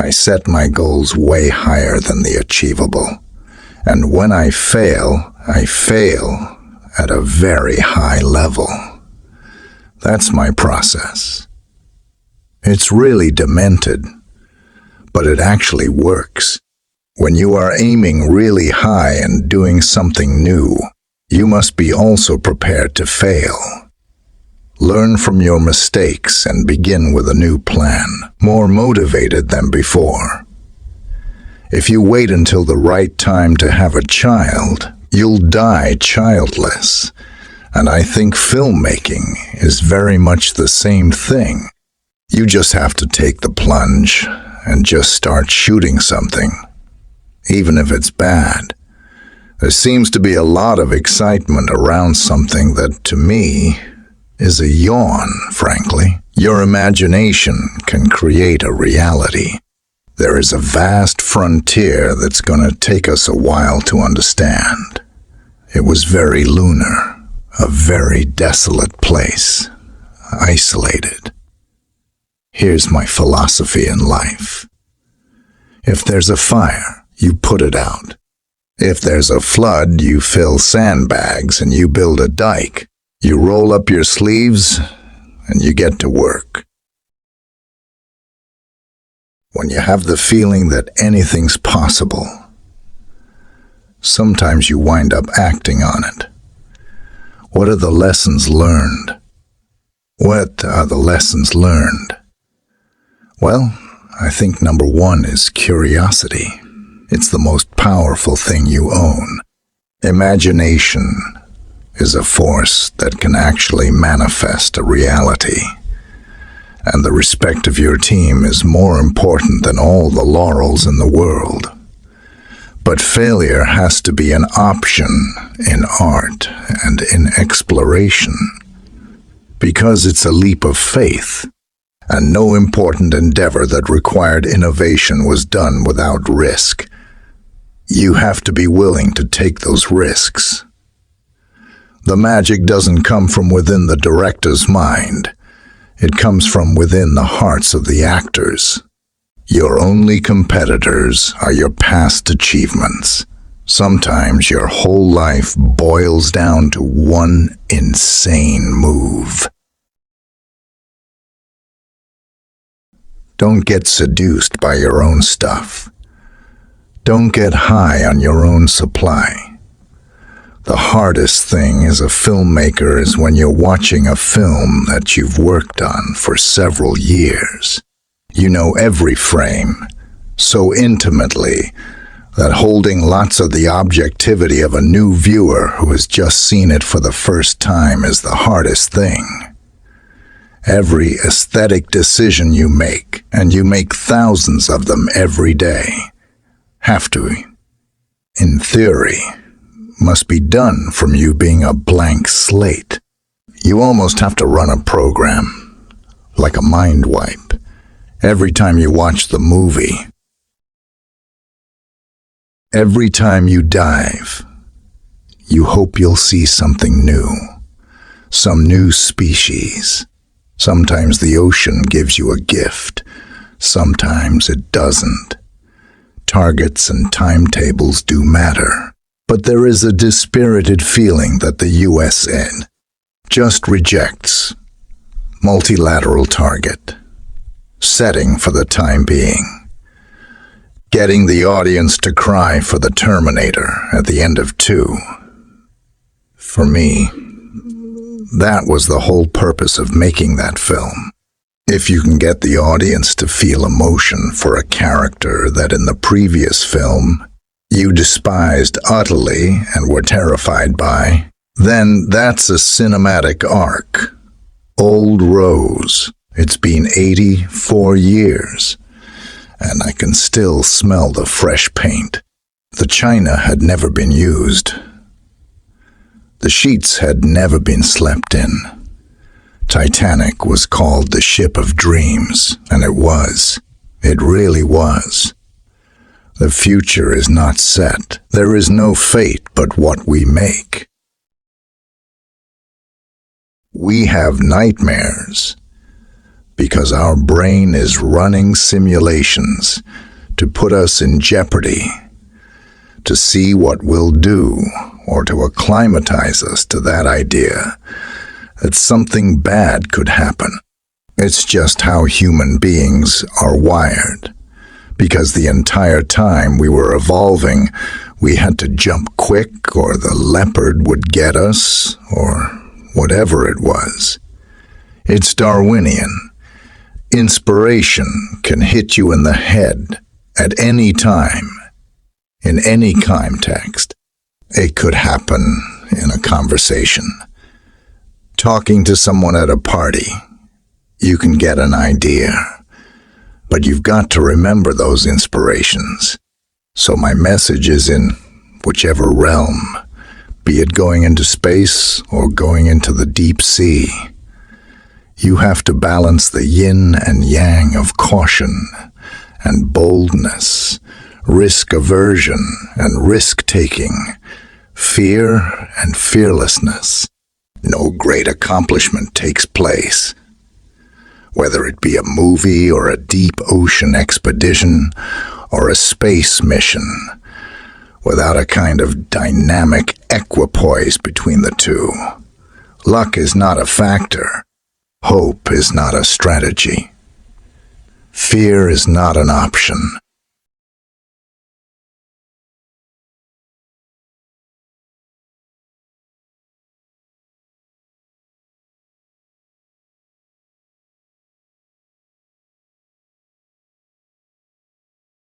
I set my goals way higher than the achievable. And when I fail at a very high level. That's my process. It's really demented, but it actually works. When you are aiming really high and doing something new, you must be also prepared to fail. Learn from your mistakes and begin with a new plan, more motivated than before. If you wait until the right time to have a child, you'll die childless. And I think filmmaking is very much the same thing. You just have to take the plunge and just start shooting something, even if it's bad. There seems to be a lot of excitement around something that, to me, is a yawn, frankly. Your imagination can create a reality. There is a vast frontier that's going to take us a while to understand. It was very lunar, a very desolate place, isolated. Here's my philosophy in life. If there's a fire, you put it out. If there's a flood, you fill sandbags and you build a dike. You roll up your sleeves and you get to work. When you have the feeling that anything's possible, sometimes you wind up acting on it. What are the lessons learned? What are the lessons learned? Well, I think number one is curiosity. It's the most powerful thing you own. Imagination is a force that can actually manifest a reality. And the respect of your team is more important than all the laurels in the world. But failure has to be an option in art and in exploration, because it's a leap of faith, and no important endeavor that required innovation was done without risk. You have to be willing to take those risks. The magic doesn't come from within the director's mind. It comes from within the hearts of the actors. Your only competitors are your past achievements. Sometimes your whole life boils down to one insane move. Don't get seduced by your own stuff. Don't get high on your own supply. The hardest thing as a filmmaker is when you're watching a film that you've worked on for several years. You know every frame so intimately that holding lots of the objectivity of a new viewer who has just seen it for the first time is the hardest thing. Every aesthetic decision you make, and you make thousands of them every day, have to, in theory, must be done from you being a blank slate. You almost have to run a program, like a mind wipe, every time you watch the movie. Every time you dive, you hope you'll see something new, some new species. Sometimes the ocean gives you a gift, sometimes it doesn't. Targets and timetables do matter. But there is a dispirited feeling that the USN just rejects. Multilateral target. Setting for the time being. Getting the audience to cry for the Terminator at the end of 2. For me, that was the whole purpose of making that film. If you can get the audience to feel emotion for a character that in the previous film you despised utterly and were terrified by, then that's a cinematic arc. Old Rose. It's been 84 years, and I can still smell the fresh paint. The china had never been used. The sheets had never been slept in. Titanic was called the ship of dreams, and it was. It really was. The future is not set. There is no fate but what we make. We have nightmares. because our brain is running simulations to put us in jeopardy, to see what we'll do, or to acclimatize us to that idea that something bad could happen. It's just how human beings are wired, because the entire time we were evolving, we had to jump quick or the leopard would get us, or whatever it was. It's Darwinian. Inspiration can hit you in the head at any time, in any context. It could happen in a conversation. Talking to someone at a party, you can get an idea, but you've got to remember those inspirations. So my message is in whichever realm, be it going into space or going into the deep sea. You have to balance the yin and yang of caution and boldness, risk aversion and risk-taking, fear and fearlessness. No great accomplishment takes place, whether it be a movie or a deep ocean expedition or a space mission, without a kind of dynamic equipoise between the two. Luck is not a factor. Hope is not a strategy. Fear is not an option.